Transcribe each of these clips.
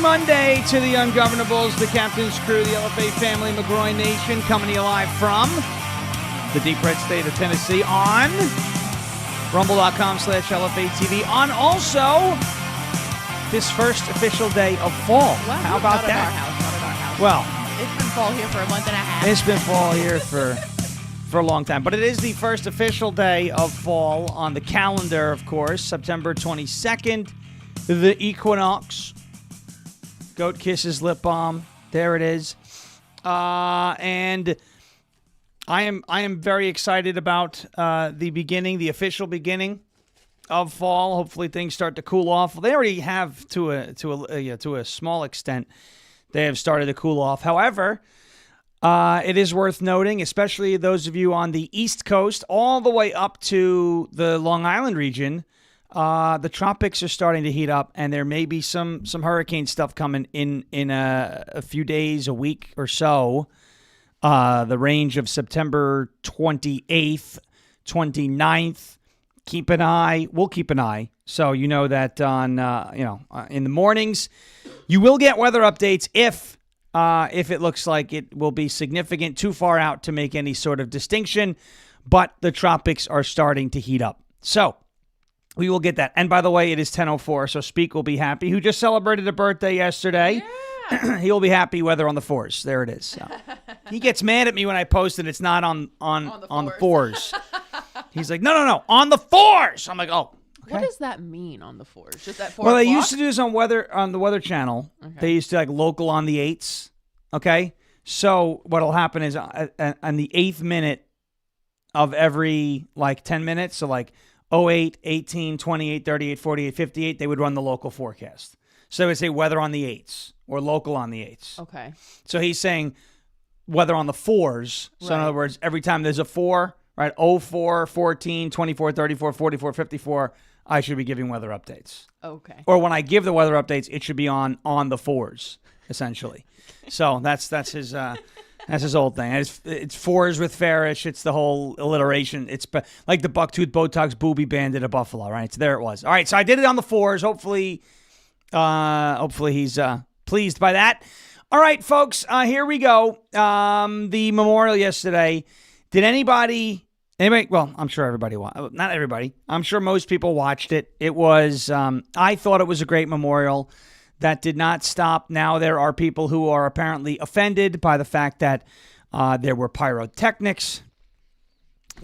Monday to the Ungovernables, the Captain's Crew, the LFA family, McGroin Nation, coming to you live from the deep red state of Tennessee on rumble.com/LFA TV, on also this first official day of fall. Well, how about not that? Not at our house. Well, it's been fall here for a month and a half. It's been fall here for a long time. But it is the first official day of fall on the calendar, of course, September 22nd, the equinox. Goat kisses lip balm. There it is. And I am very excited about the official beginning of fall. Hopefully things start to cool off. Well, they already have to a small extent. They have started to cool off. However, it is worth noting, especially those of you on the East Coast, all the way up to the Long Island region, the tropics are starting to heat up, and there may be some hurricane stuff coming in a few days, a week or so. The range of September 28th, 29th. Keep an eye. We'll keep an eye. So you know that on in the mornings, you will get weather updates if it looks like it will be significant, too far out to make any sort of distinction. But the tropics are starting to heat up. So we will get that. And by the way, it is 10:04, so Speak will be happy, who just celebrated a birthday yesterday. Yeah. He will be happy weather on the fours. There it is. So. He gets mad at me when I post it. It's not on the fours. He's like, no, on the fours. I'm like, oh. Okay. What does that mean on the fours? Just at 4 Well, o'clock? they used to do this on the Weather Channel. Okay. They used to like local on the 8s. Okay? So what'll happen is on the 8th minute of every like 10 minutes, so like 08, 18, 28, 38, 48, 58, they would run the local forecast. So they would say weather on the 8s or local on the 8s. Okay. So he's saying weather on the 4s. So in other words, every time there's a 4, right, 04, 14, 24, 34, 44, 54, I should be giving weather updates. Okay. Or when I give the weather updates, it should be on the 4s, essentially. So that's his old thing. It's 4s with Farish. It's the whole alliteration. It's like the Bucktooth Botox Booby Bandit of Buffalo, right? So there it was. All right, so I did it on the 4s. Hopefully he's pleased by that. All right, folks, here we go. The memorial yesterday. Did anybody? Well, I'm sure everybody watched. Not everybody. I'm sure most people watched it. It was. I thought it was a great memorial. That did not stop. Now there are people who are apparently offended by the fact that there were pyrotechnics.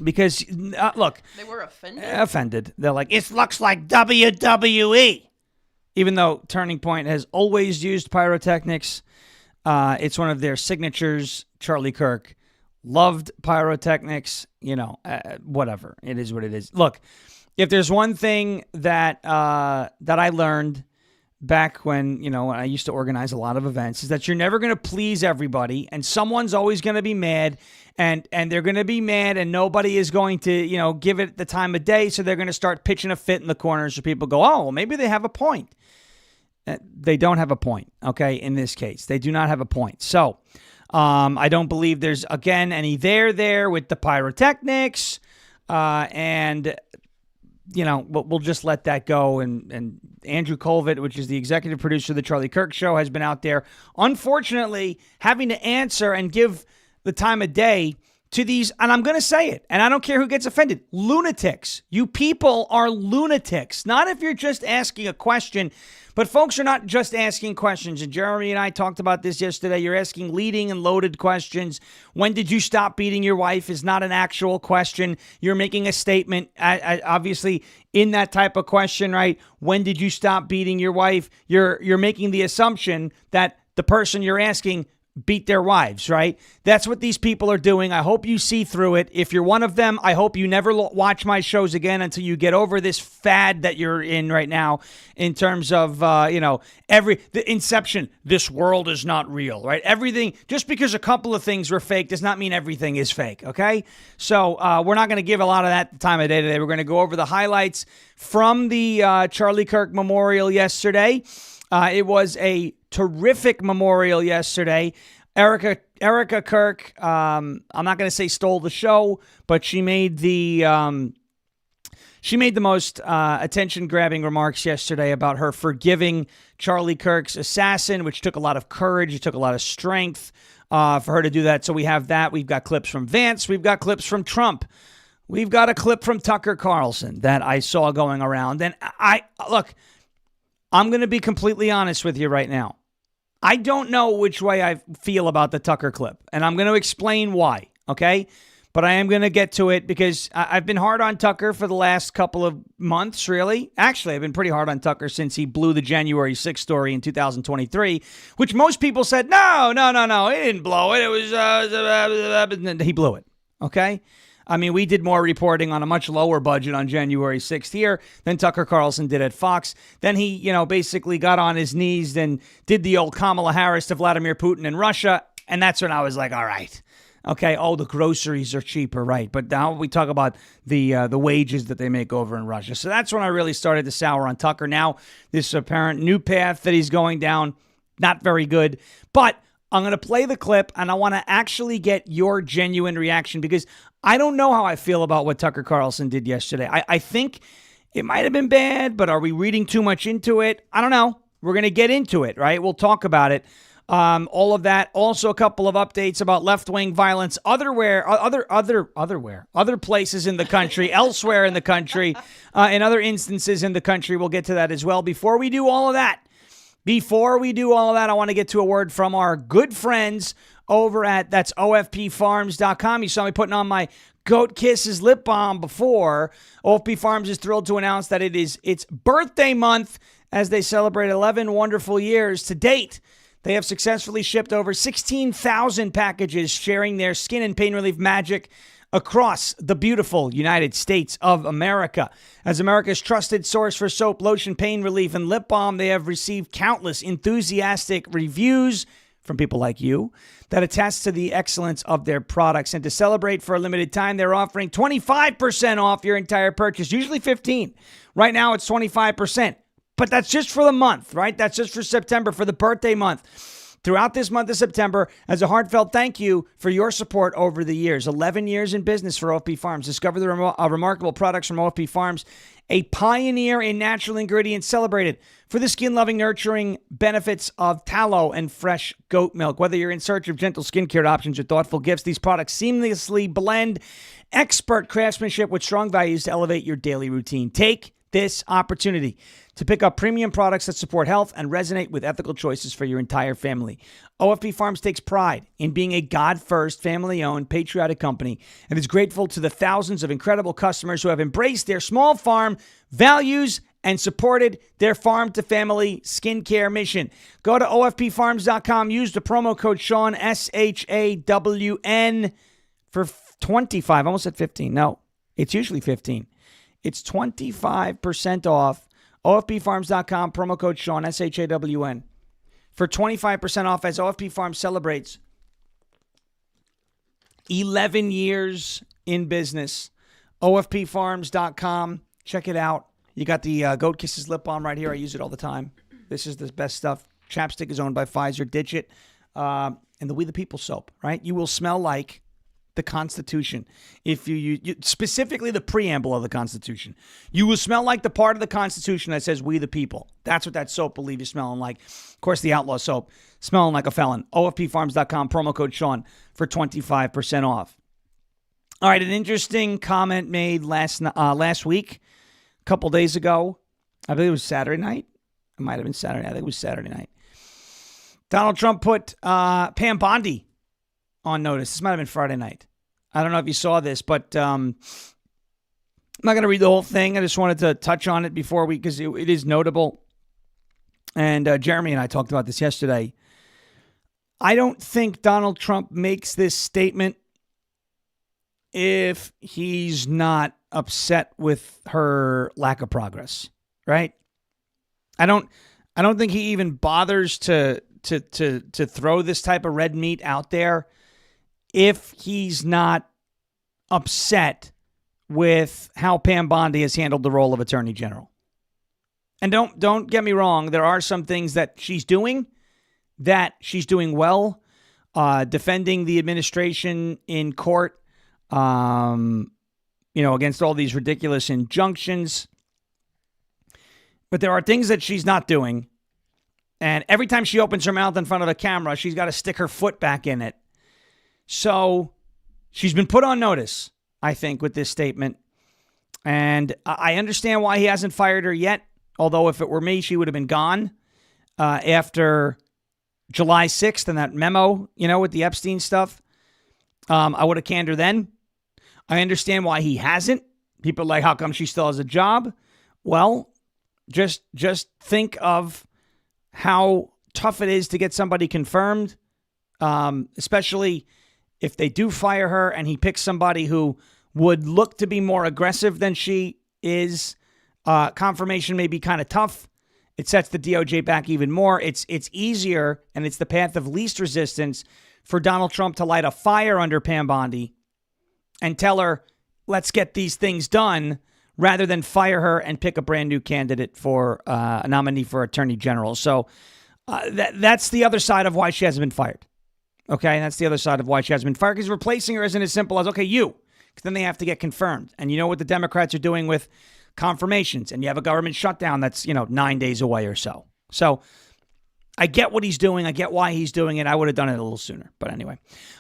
Because look, they were offended. Offended. They're like, it looks like WWE. Even though Turning Point has always used pyrotechnics, it's one of their signatures. Charlie Kirk loved pyrotechnics, whatever. It is what it is. Look, if there's one thing that I learned back when I used to organize a lot of events, is that you're never going to please everybody, and someone's always going to be mad, and they're going to be mad, and nobody is going to, give it the time of day, so they're going to start pitching a fit in the corners, so people go, oh, well, maybe they have a point. They don't have a point, okay, in this case. They do not have a point. So, I don't believe there's, again, any there with the pyrotechnics, and, we'll just let that go. And Andrew Colvett, which is the executive producer of the Charlie Kirk Show, has been out there, unfortunately, having to answer and give the time of day to these, and I'm going to say it, and I don't care who gets offended, lunatics. You people are lunatics. Not if you're just asking a question, but folks are not just asking questions. And Jeremy and I talked about this yesterday. You're asking leading and loaded questions. When did you stop beating your wife is not an actual question. You're making a statement, obviously, in that type of question, right? When did you stop beating your wife? You're making the assumption that the person you're asking beat their wives, right? That's what these people are doing. I hope you see through it. If you're one of them, I hope you never watch my shows again until you get over this fad that you're in right now in terms of, the inception. This world is not real, right? Everything, just because a couple of things were fake does not mean everything is fake, okay? So we're not going to give a lot of that time of day today. We're going to go over the highlights from the Charlie Kirk Memorial yesterday. It was a terrific memorial yesterday. Erica Kirk, I'm not going to say stole the show, but she made the She made the most attention-grabbing remarks yesterday about her forgiving Charlie Kirk's assassin, which took a lot of courage. It took a lot of strength for her to do that. So we have that. We've got clips from Vance. We've got clips from Trump. We've got a clip from Tucker Carlson that I saw going around. And look, I'm going to be completely honest with you right now. I don't know which way I feel about the Tucker clip, and I'm going to explain why, okay? But I am going to get to it because I've been hard on Tucker for the last couple of months, really. Actually, I've been pretty hard on Tucker since he blew the January 6th story in 2023, which most people said, no, he didn't blow it. It was, he blew it, okay? I mean, we did more reporting on a much lower budget on January 6th here than Tucker Carlson did at Fox. Then he, basically got on his knees and did the old Kamala Harris to Vladimir Putin in Russia. And that's when I was like, all right. Okay, the groceries are cheaper, right? But now we talk about the wages that they make over in Russia. So that's when I really started to sour on Tucker. Now, this apparent new path that he's going down, not very good. But I'm going to play the clip, and I want to actually get your genuine reaction because I don't know how I feel about what Tucker Carlson did yesterday. I think it might have been bad, but are we reading too much into it? I don't know. We're going to get into it, right? We'll talk about it. All of that. Also, a couple of updates about left-wing violence, other places in the country, elsewhere in the country, in other instances in the country. We'll get to that as well. Before we do all of that, I want to get to a word from our good friends over at that's OFPFarms.com. You saw me putting on my Goat Kisses lip balm before. OFP Farms is thrilled to announce that its birthday month as they celebrate 11 wonderful years to date. They have successfully shipped over 16,000 packages sharing their skin and pain relief magic across the beautiful United States of America. As America's trusted source for soap, lotion, pain relief, and lip balm, they have received countless enthusiastic reviews from people like you that attest to the excellence of their products. And to celebrate for a limited time, they're offering 25% off your entire purchase, usually 15%. Right now, it's 25%. But that's just for the month, right? That's just for September, for the birthday month. Throughout this month of September, as a heartfelt thank you for your support over the years. 11 years in business for OFP Farms. Discover the remarkable products from OFP Farms, a pioneer in natural ingredients celebrated for the skin-loving, nurturing benefits of tallow and fresh goat milk. Whether you're in search of gentle skincare options or thoughtful gifts, these products seamlessly blend expert craftsmanship with strong values to elevate your daily routine. Take this opportunity to pick up premium products that support health and resonate with ethical choices for your entire family. OFP Farms takes pride in being a God-first, family-owned, patriotic company and is grateful to the thousands of incredible customers who have embraced their small farm values and supported their farm-to-family skincare mission. Go to OFPFarms.com. Use the promo code Shawn, SHAWN, for 25. Almost at 15. No, it's usually 15. It's 25% off. OFPFarms.com, promo code Shawn, SHAWN, for 25% off as OFP Farms celebrates 11 years in business. OFPFarms.com. Check it out. You got the Goat Kisses lip balm right here. I use it all the time. This is the best stuff. Chapstick is owned by Pfizer. Ditch it. And the We the People soap, right? You will smell like the Constitution. If you specifically the preamble of the Constitution, you will smell like the part of the Constitution that says "We the People." That's what that soap will leave you smelling like. Of course, the Outlaw soap smelling like a felon. OFPFarms.com, promo code Shawn for 25% off. All right, an interesting comment made last week, a couple days ago. I believe it was Saturday night. It might have been Saturday. I think it was Saturday night. Donald Trump put Pam Bondi on notice. This might have been Friday night. I don't know if you saw this, but I'm not going to read the whole thing. I just wanted to touch on it before because it is notable. And Jeremy and I talked about this yesterday. I don't think Donald Trump makes this statement if he's not upset with her lack of progress, right? I don't think he even bothers to throw this type of red meat out there if he's not upset with how Pam Bondi has handled the role of Attorney General. And don't get me wrong, there are some things that she's doing well, defending the administration in court, against all these ridiculous injunctions. But there are things that she's not doing. And every time she opens her mouth in front of a camera, she's got to stick her foot back in it. So she's been put on notice, I think, with this statement. And I understand why he hasn't fired her yet. Although if it were me, she would have been gone after July 6th and that memo, with the Epstein stuff. I would have canned her then. I understand why he hasn't. People are like, how come she still has a job? Well, just think of how tough it is to get somebody confirmed, especially if they do fire her and he picks somebody who would look to be more aggressive than she is. Confirmation may be kind of tough. It sets the DOJ back even more. It's easier, and it's the path of least resistance for Donald Trump to light a fire under Pam Bondi and tell her, let's get these things done, rather than fire her and pick a brand new candidate for a nominee for attorney general. So that's the other side of why she hasn't been fired. Okay, that's the other side of why she hasn't been fired, because replacing her isn't as simple as, okay, you. Because then they have to get confirmed. And you know what the Democrats are doing with confirmations, and you have a government shutdown that's, 9 days away or so. So I get what he's doing. I get why he's doing it. I would have done it a little sooner. But anyway.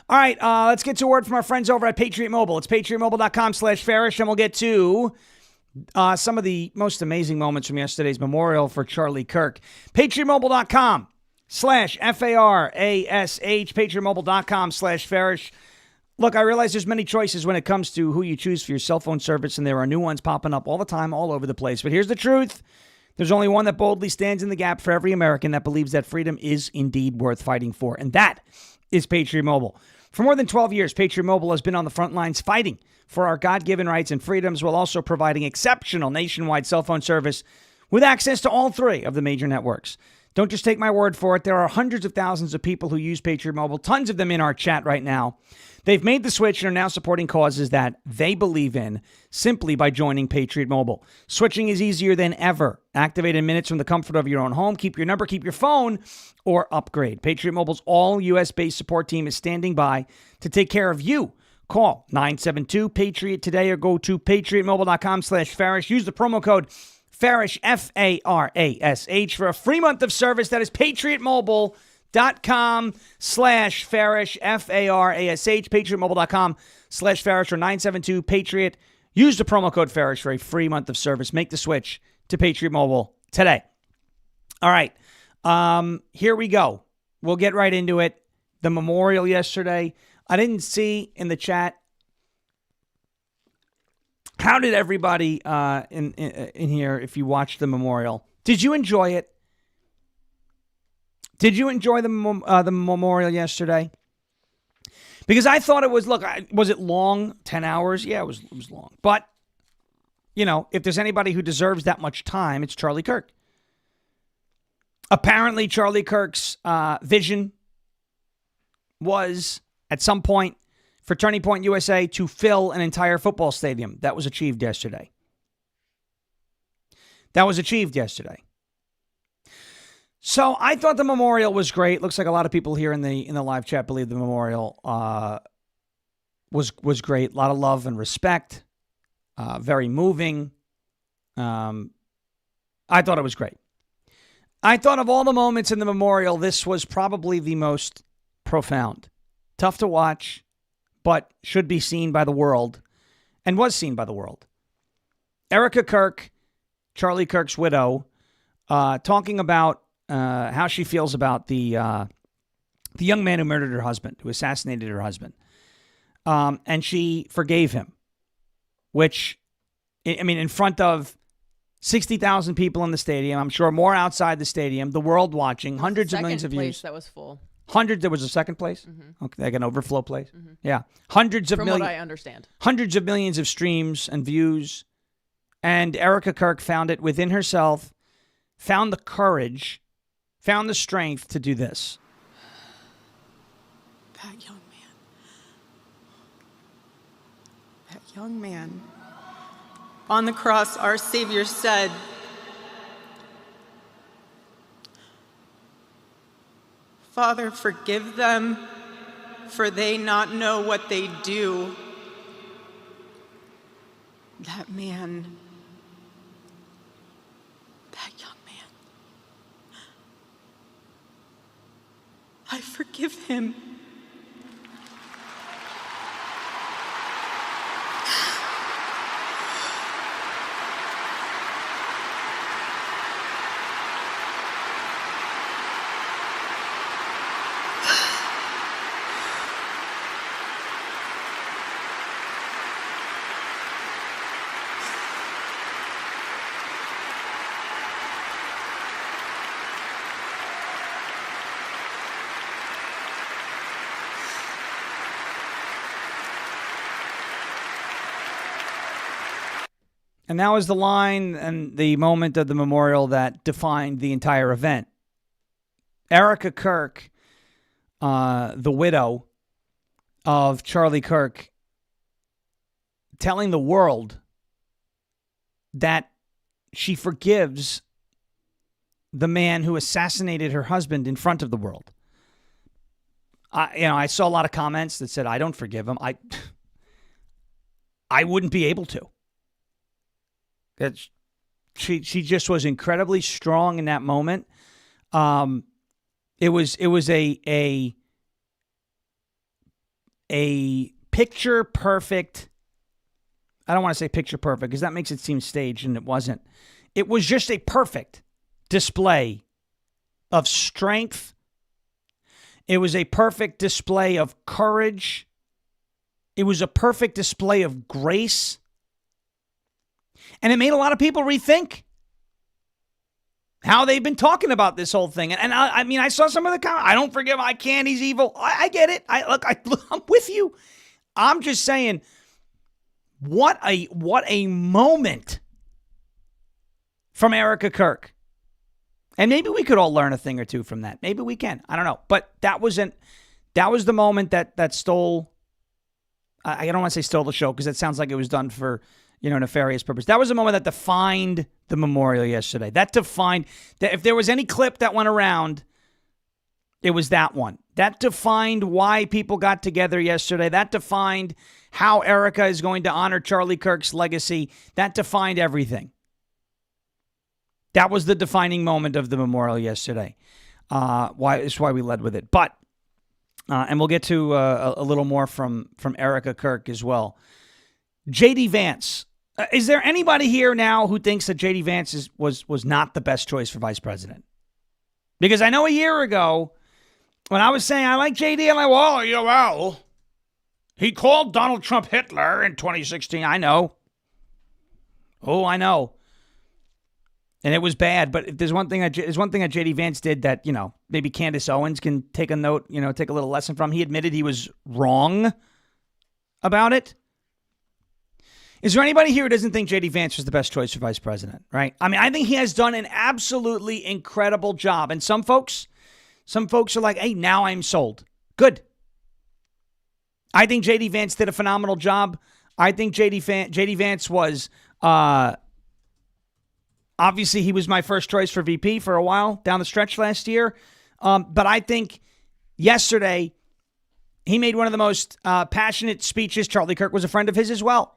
All right, let's get to a word from our friends over at Patriot Mobile. It's patriotmobile.com/Farish, and we'll get to some of the most amazing moments from yesterday's memorial for Charlie Kirk. patriotmobile.com/FARASH, patriotmobile.com/Farish. Look, I realize there's many choices when it comes to who you choose for your cell phone service, and there are new ones popping up all the time, all over the place. But here's the truth. There's only one that boldly stands in the gap for every American that believes that freedom is indeed worth fighting for, and that is Patriot Mobile. For more than 12 years, Patriot Mobile has been on the front lines fighting for our God-given rights and freedoms, while also providing exceptional nationwide cell phone service with access to all three of the major networks. Don't just take my word for it. There are hundreds of thousands of people who use Patriot Mobile, tons of them in our chat right now. They've made the switch and are now supporting causes that they believe in simply by joining Patriot Mobile. Switching is easier than ever. Activate in minutes from the comfort of your own home. Keep your number, keep your phone, or upgrade. Patriot Mobile's all U.S.-based support team is standing by to take care of you. Call 972-PATRIOT today or go to patriotmobile.com/Farish. Use the promo code Farish, F-A-R-A-S-H, for a free month of service. That is patriotmobile.com/Farish, F-A-R-A-S-H, patriotmobile.com/Farish, or 972-PATRIOT. Use the promo code Farish for a free month of service. Make the switch to Patriot Mobile today. All right, here we go. We'll get right into it. The memorial yesterday. I didn't see in the chat, how did everybody in here, if you watched the memorial, did you enjoy it? Did you enjoy the memorial yesterday? Because I thought it was, look, was it long? 10 hours? Yeah, it was long. But, if there's anybody who deserves that much time, it's Charlie Kirk. Apparently, Charlie Kirk's vision was, at some point, for Turning Point USA to fill an entire football stadium. That was achieved yesterday. So I thought the memorial was great. Looks like a lot of people here in the live chat believe the memorial was great. A lot of love and respect. Very moving. I thought it was great. I thought of all the moments in the memorial, this was probably the most profound. Tough to watch, but should be seen by the world, and was seen by the world. Erica Kirk, Charlie Kirk's widow, talking about how she feels about the young man who murdered her husband, who assassinated her husband. And she forgave him, which, in front of 60,000 people in the stadium, I'm sure more outside the stadium, the world watching, hundreds of millions of views. That was full. There was a second place? Mm-hmm. Okay, like an overflow place? Mm-hmm. Yeah. From what I understand. Hundreds of millions of streams and views. And Erica Kirk found it within herself, found the courage, found the strength to do this. That young man. On the cross, our Savior said, "Father, forgive them, for they not know what they do." that man, that young man, I forgive him. And that was the line and the moment of the memorial that defined the entire event. Erica Kirk, the widow of Charlie Kirk, telling the world that she forgives the man who assassinated her husband in front of the world. I saw a lot of comments that said, I don't forgive him. I wouldn't be able to. She just was incredibly strong in that moment. It was a picture perfect. I don't want to say picture perfect because that makes it seem staged, and it wasn't. It was just a perfect display of strength. It was a perfect display of courage. It was a perfect display of grace. And it made a lot of people rethink how they've been talking about this whole thing. And I mean, I saw some of the comments. I don't forgive him. I can't. He's evil. I get it. I'm with you. I'm just saying, what a moment from Erica Kirk. And maybe we could all learn a thing or two from that. Maybe we can. I don't know. But that was the moment that stole. I don't want to say stole the show because it sounds like it was done for, nefarious purpose. That was the moment that defined the memorial yesterday. That defined that if there was any clip that went around, it was that one. That defined why people got together yesterday. That defined how Erica is going to honor Charlie Kirk's legacy. That defined everything. That was the defining moment of the memorial yesterday. It's why we led with it. But, and we'll get to a little more from Erica Kirk as well. J.D. Vance. Is there anybody here now who thinks that J.D. Vance was not the best choice for vice president? Because I know a year ago, when I was saying I like J.D., I'm like, well, he called Donald Trump Hitler in 2016. I know. Oh, I know. And it was bad, but if there's one thing that J.D. Vance did that, maybe Candace Owens can take a note, take a little lesson from. He admitted he was wrong about it. Is there anybody here who doesn't think J.D. Vance was the best choice for vice president, right? I mean, I think he has done an absolutely incredible job. And some folks are like, hey, now I'm sold. Good. I think J.D. Vance did a phenomenal job. I think J.D. Vance was, obviously he was my first choice for VP for a while down the stretch last year. But I think yesterday he made one of the most passionate speeches. Charlie Kirk was a friend of his as well.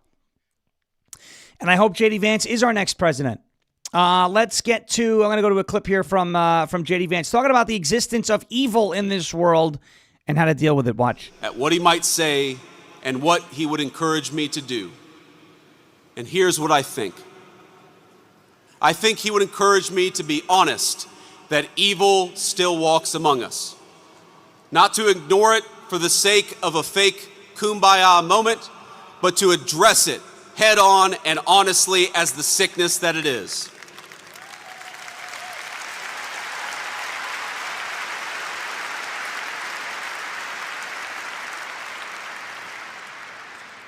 And I hope J.D. Vance is our next president. Let's get to, I'm going to go to a clip here from J.D. Vance talking about the existence of evil in this world and how to deal with it. Watch. At what he might say and what he would encourage me to do. And here's what I think. I think he would encourage me to be honest that evil still walks among us. Not to ignore it for the sake of a fake kumbaya moment, but to address it head on and honestly as the sickness that it is.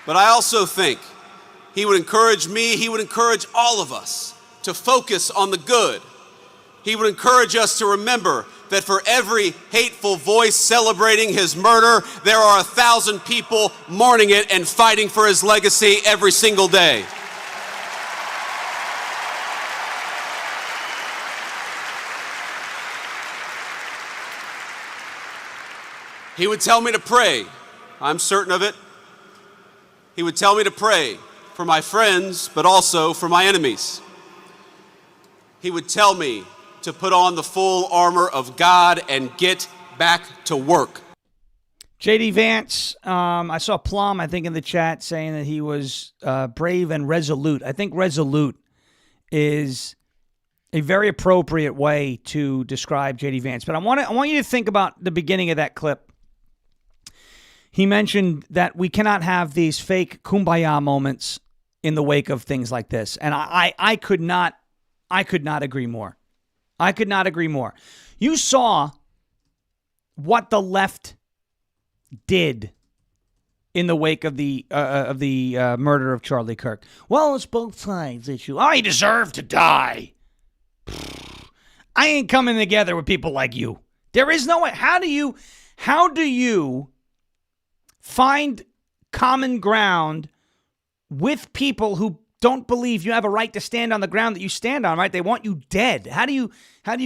But I also think he would encourage me, he would encourage all of us to focus on the good. He would encourage us to remember that for every hateful voice celebrating his murder, there are 1,000 people mourning it and fighting for his legacy every single day. He would tell me to pray. I'm certain of it. He would tell me to pray for my friends, but also for my enemies. He would tell me to put on the full armor of God and get back to work. JD Vance, I saw Plum, I think, in the chat saying that he was brave and resolute. I think resolute is a very appropriate way to describe JD Vance. But I want you to think about the beginning of that clip. He mentioned that we cannot have these fake kumbaya moments in the wake of things like this. And I could not agree more. I could not agree more. You saw what the left did in the wake of the murder of Charlie Kirk. Well, it's both sides' issue. I deserve to die. I ain't coming together with people like you. There is no way. How do you find common ground with people who don't believe you have a right to stand on the ground that you stand on, right? They want you dead. How do you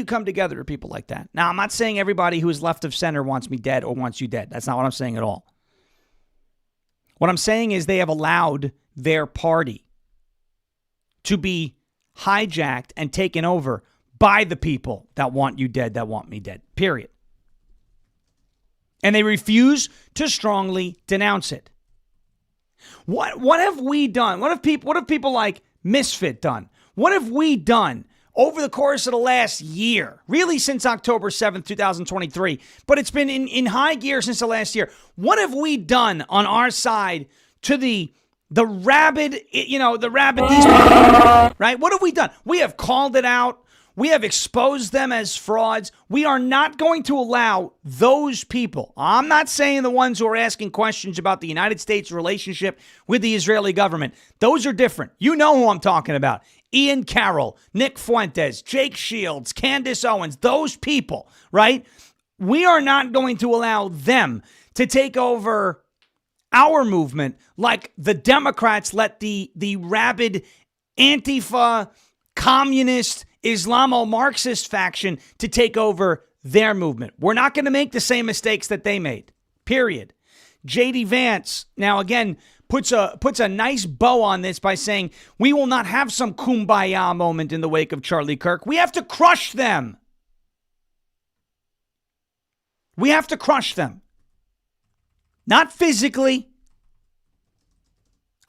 come together with people like that? Now, I'm not saying everybody who is left of center wants me dead or wants you dead. That's not what I'm saying at all. What I'm saying is they have allowed their party to be hijacked and taken over by the people that want you dead, that want me dead, period. And they refuse to strongly denounce it. What have we done? What have people like Misfit done? What have we done over the course of the last year? Really since October 7th, 2023. But it's been in high gear since the last year. What have we done on our side to the rabid, the rabid, right? What have we done? We have called it out. We have exposed them as frauds. We are not going to allow those people. I'm not saying the ones who are asking questions about the United States' relationship with the Israeli government. Those are different. You know who I'm talking about. Ian Carroll, Nick Fuentes, Jake Shields, Candace Owens, those people, right? We are not going to allow them to take over our movement like the Democrats let the rabid Antifa, communist, Islamo-Marxist faction to take over their movement. We're not going to make the same mistakes that they made, period. JD Vance, now again, puts a nice bow on this by saying, we will not have some kumbaya moment in the wake of Charlie Kirk. We have to crush them. We have to crush them. Not physically.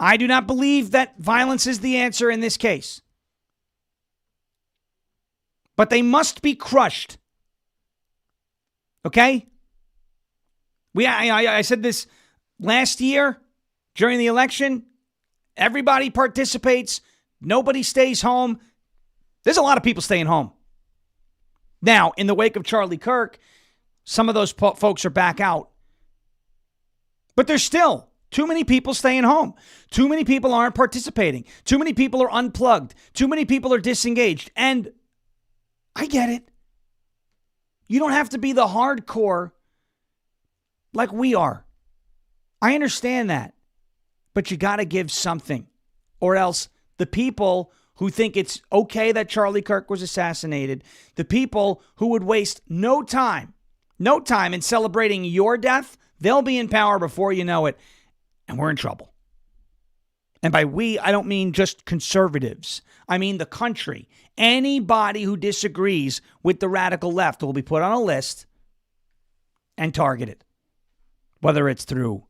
I do not believe that violence is the answer in this case. But they must be crushed. Okay? I said this last year during the election. Everybody participates. Nobody stays home. There's a lot of people staying home. Now, in the wake of Charlie Kirk, some of those folks are back out. But there's still too many people staying home. Too many people aren't participating. Too many people are unplugged. Too many people are disengaged. And I get it. You don't have to be the hardcore like we are. I understand that. But you got to give something. Or else the people who think it's okay that Charlie Kirk was assassinated, the people who would waste no time in celebrating your death, they'll be in power before you know it. And we're in trouble. And by we, I don't mean just conservatives. I mean the country. Anybody who disagrees with the radical left will be put on a list and targeted. Whether it's through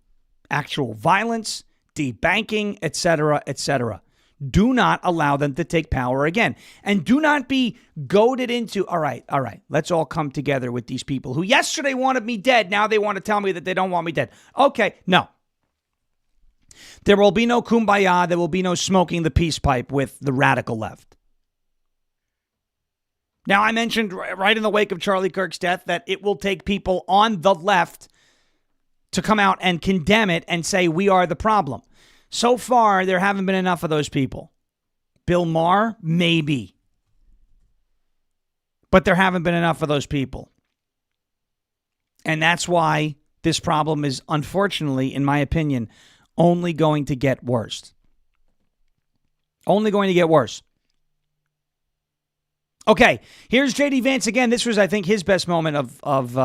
actual violence, debanking, etc., etc. Do not allow them to take power again. And do not be goaded into, all right, let's all come together with these people who yesterday wanted me dead. Now they want to tell me that they don't want me dead. Okay, no. There will be no kumbaya. There will be no smoking the peace pipe with the radical left. Now, I mentioned right in the wake of Charlie Kirk's death that it will take people on the left to come out and condemn it and say we are the problem. So far, there haven't been enough of those people. Bill Maher, maybe. But there haven't been enough of those people. And that's why this problem is, unfortunately, in my opinion, only going to get worse. Only going to get worse. Okay, here's JD Vance again. This was, I think, his best moment of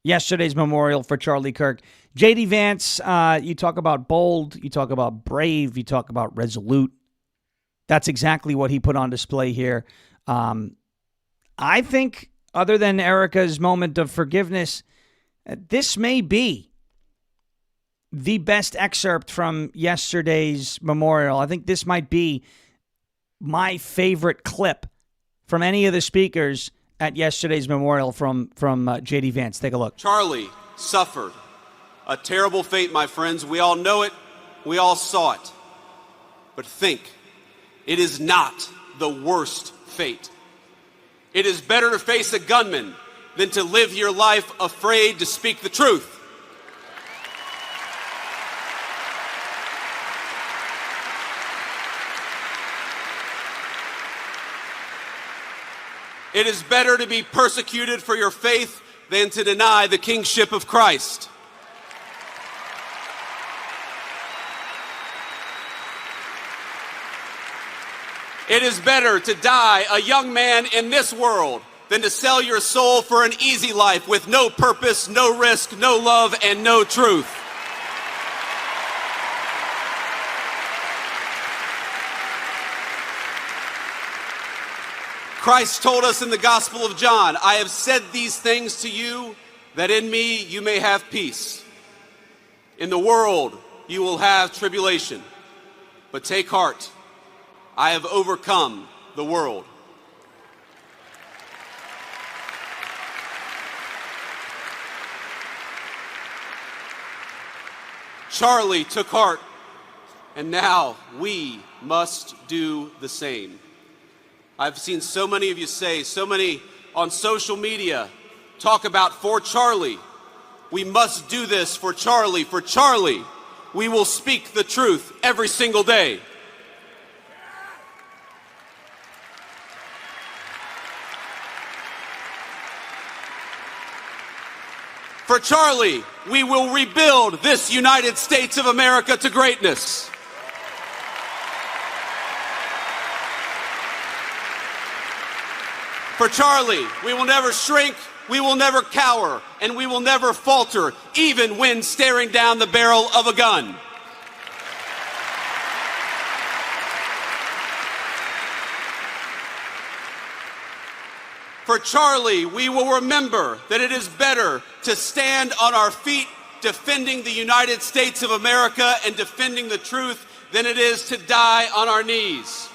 yesterday's memorial for Charlie Kirk. J.D. Vance, you talk about bold, you talk about brave, you talk about resolute. That's exactly what he put on display here. I think, other than Erica's moment of forgiveness, this may be the best excerpt from yesterday's memorial. I think this might be my favorite clip from any of the speakers at yesterday's memorial from J.D. Vance. Take a look. Charlie suffered a terrible fate, my friends. We all know it. We all saw it. But think, it is not the worst fate. It is better to face a gunman than to live your life afraid to speak the truth. It is better to be persecuted for your faith than to deny the kingship of Christ. It is better to die a young man in this world than to sell your soul for an easy life with no purpose, no risk, no love, and no truth. Christ told us in the Gospel of John, I have said these things to you, that in me you may have peace. In the world you will have tribulation, but take heart, I have overcome the world. Charlie took heart, and now we must do the same. I've seen so many of you say, so many on social media, talk about for Charlie. We must do this for Charlie. For Charlie, we will speak the truth every single day. For Charlie, we will rebuild this United States of America to greatness. For Charlie, we will never shrink, we will never cower, and we will never falter, even when staring down the barrel of a gun. For Charlie, we will remember that it is better to stand on our feet defending the United States of America and defending the truth than it is to die on our knees.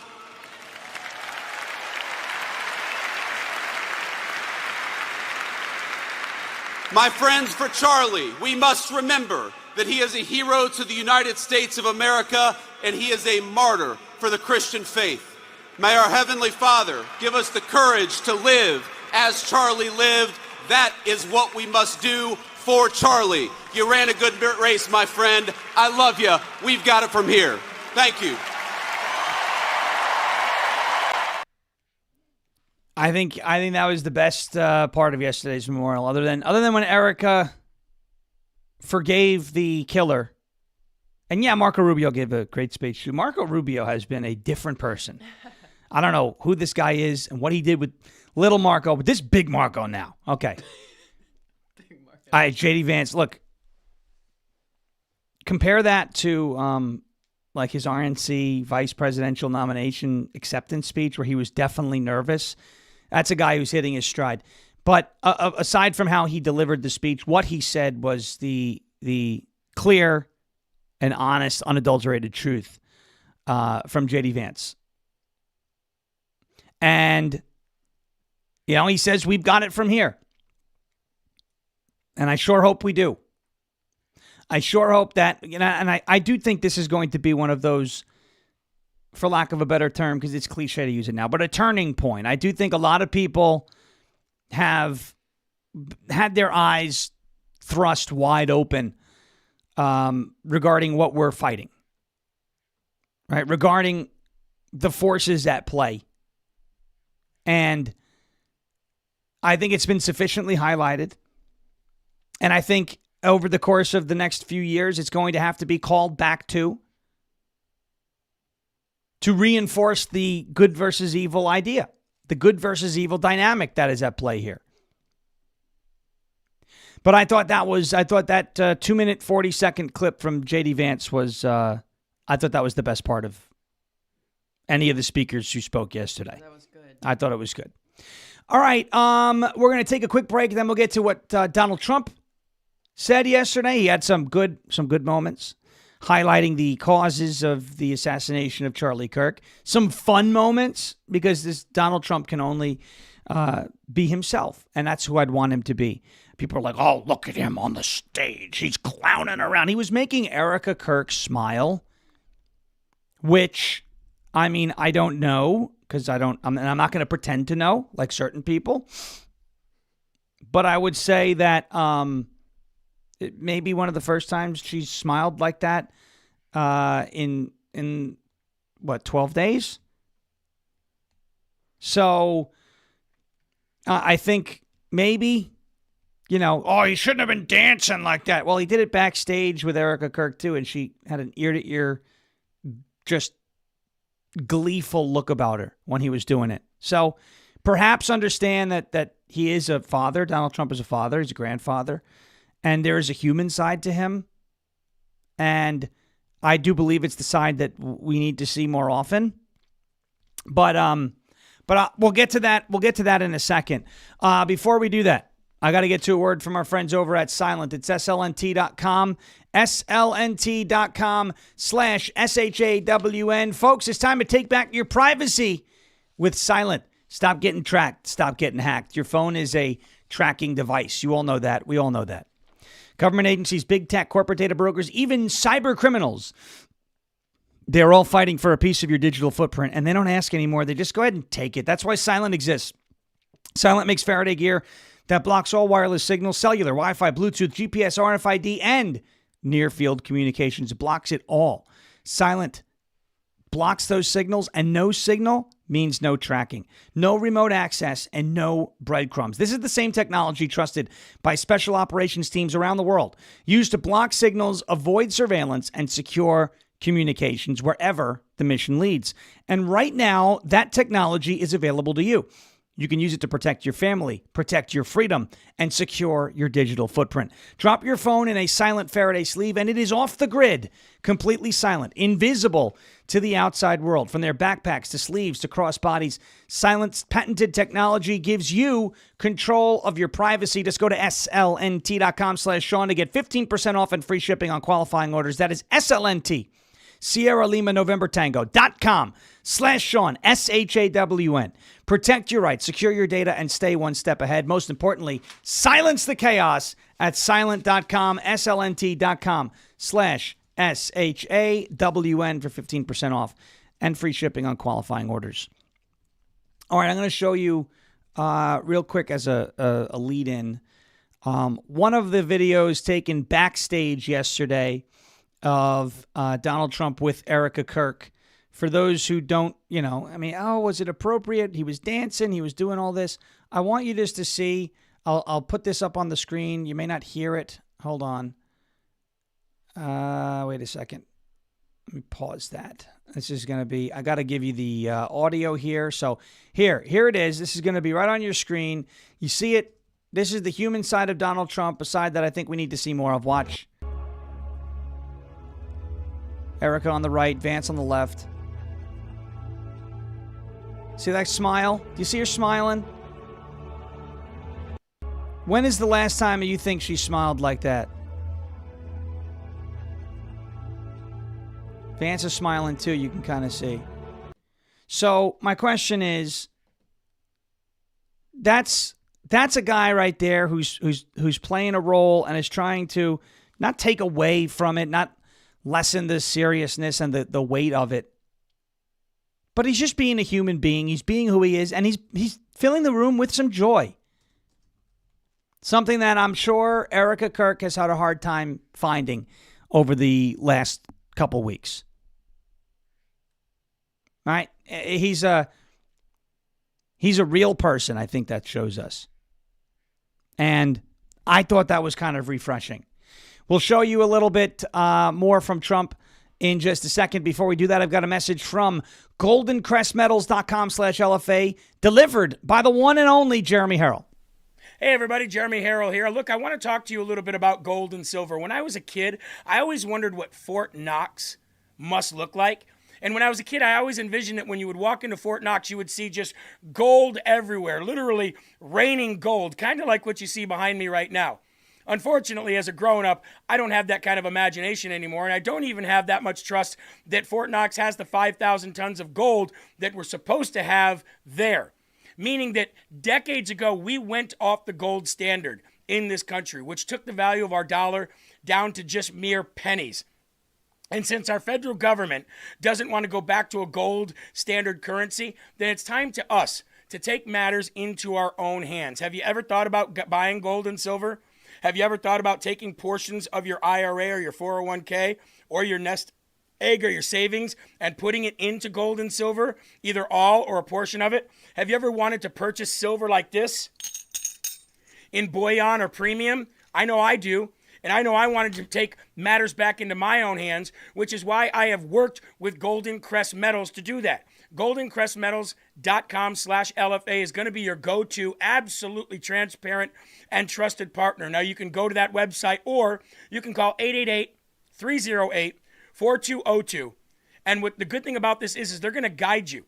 My friends, for Charlie, we must remember that he is a hero to the United States of America and he is a martyr for the Christian faith. May our Heavenly Father give us the courage to live as Charlie lived. That is what we must do for Charlie. You ran a good race, my friend. I love you. We've got it from here. Thank you. I think that was the best part of yesterday's memorial, other than when Erica forgave the killer. And yeah, Marco Rubio gave a great speech too. Marco Rubio has been a different person. I don't know who this guy is and what he did with little Marco, but this big Marco now. Okay. Big Marco. All right, J.D. Vance, look. Compare that to like his RNC vice presidential nomination acceptance speech where he was definitely nervous. That's a guy who's hitting his stride. But aside from how he delivered the speech, what he said was the clear and honest, unadulterated truth from J.D. Vance. And, you know, he says, we've got it from here. And I sure hope we do. I sure hope that, you know, and I do think this is going to be one of those, for lack of a better term, because it's cliche to use it now, but a turning point. I do think a lot of people have had their eyes thrust wide open regarding what we're fighting, right? Regarding the forces at play. And I think it's been sufficiently highlighted. And I think over the course of the next few years, it's going to have to be called back to reinforce the good versus evil idea, the good versus evil dynamic that is at play here. But I thought that 2-minute 40-second clip from JD Vance was I thought that was the best part of any of the speakers who spoke yesterday. That was good. I thought it was good. All right, we're going to take a quick break, then we'll get to what Donald Trump said yesterday. He had some good moments, highlighting the causes of the assassination of Charlie Kirk. Some fun moments, because this Donald Trump can only be himself, and that's who I'd want him to be. People are like, oh, look at him on the stage. He's clowning around. He was making Erica Kirk smile, which, I mean, I don't know, because I'm not going to pretend to know, like certain people. But I would say that it may be one of the first times she's smiled like that in 12 days? So I think maybe, oh, he shouldn't have been dancing like that. Well, he did it backstage with Erica Kirk, too, and she had an ear-to-ear, just gleeful look about her when he was doing it. So perhaps understand that he is a father. Donald Trump is a father. He's a grandfather. And there is a human side to him. And I do believe it's the side that we need to see more often. But we'll get to that. We'll get to that in a second. Before we do that, I got to get to a word from our friends over at Silent. It's slnt.com. slnt.com/SHAWN. Folks, it's time to take back your privacy with Silent. Stop getting tracked. Stop getting hacked. Your phone is a tracking device. You all know that. We all know that. Government agencies, big tech, corporate data brokers, even cyber criminals, they're all fighting for a piece of your digital footprint, and they don't ask anymore. They just go ahead and take it. That's why Silent exists. Silent makes Faraday gear that blocks all wireless signals, cellular, Wi-Fi, Bluetooth, GPS, RFID, and near-field communications. It blocks it all. Silent blocks those signals, and no signal means no tracking, no remote access, and no breadcrumbs. This is the same technology trusted by special operations teams around the world, used to block signals, avoid surveillance, and secure communications wherever the mission leads. And right now, that technology is available to you. You can use it to protect your family, protect your freedom, and secure your digital footprint. Drop your phone in a Silent Faraday sleeve, and it is off the grid, completely silent, invisible to the outside world. From their backpacks to sleeves to crossbodies, Silent's patented technology gives you control of your privacy. Just go to slnt.com/Sean to get 15% off and free shipping on qualifying orders. That is SLNT. Sierra Lima November Tango.com/Sean, SHAWN. Protect your rights, secure your data, and stay one step ahead. Most importantly, silence the chaos at silent.com, SLNT.com/SHAWN for 15% off and free shipping on qualifying orders. All right, I'm going to show you real quick as a lead-in. One of the videos taken backstage yesterday of Donald Trump with Erica Kirk. For those who don't, was it appropriate? He was dancing. He was doing all this. I want you just to see. I'll put this up on the screen. You may not hear it. Hold on. Wait a second. Let me pause that. This is going to be, I got to give you the audio here. So here it is. This is going to be right on your screen. You see it. This is the human side of Donald Trump, a side that I think we need to see more of. Watch. Erica on the right, Vance on the left. See that smile? Do you see her smiling? When is the last time you think she smiled like that? Vance is smiling too, you can kind of see. So my question is, that's a guy right there who's playing a role and is trying to not take away from it, not lessen the seriousness and the weight of it. But he's just being a human being. He's being who he is, and he's filling the room with some joy. Something that I'm sure Erica Kirk has had a hard time finding over the last couple weeks. Right? He's a real person, I think that shows us. And I thought that was kind of refreshing. We'll show you a little bit more from Trump in just a second. Before we do that, I've got a message from goldencrestmetals.com/LFA, delivered by the one and only Jeremy Harrell. Hey everybody, Jeremy Harrell here. Look, I want to talk to you a little bit about gold and silver. When I was a kid, I always wondered what Fort Knox must look like. And when I was a kid, I always envisioned that when you would walk into Fort Knox, you would see just gold everywhere, literally raining gold, kind of like what you see behind me right now. Unfortunately, as a grown-up, I don't have that kind of imagination anymore, and I don't even have that much trust that Fort Knox has the 5,000 tons of gold that we're supposed to have there. Meaning that decades ago, we went off the gold standard in this country, which took the value of our dollar down to just mere pennies. And since our federal government doesn't want to go back to a gold standard currency, then it's time to us to take matters into our own hands. Have you ever thought about buying gold and silver? Have you ever thought about taking portions of your IRA or your 401k or your nest egg or your savings and putting it into gold and silver, either all or a portion of it? Have you ever wanted to purchase silver like this in bullion or premium? I know I do. And I know I wanted to take matters back into my own hands, which is why I have worked with Golden Crest Metals to do that. GoldenCrestMetals.com/LFA is going to be your go-to, absolutely transparent and trusted partner. Now, you can go to that website or you can call 888-308-4202. And what the good thing about this is they're going to guide you.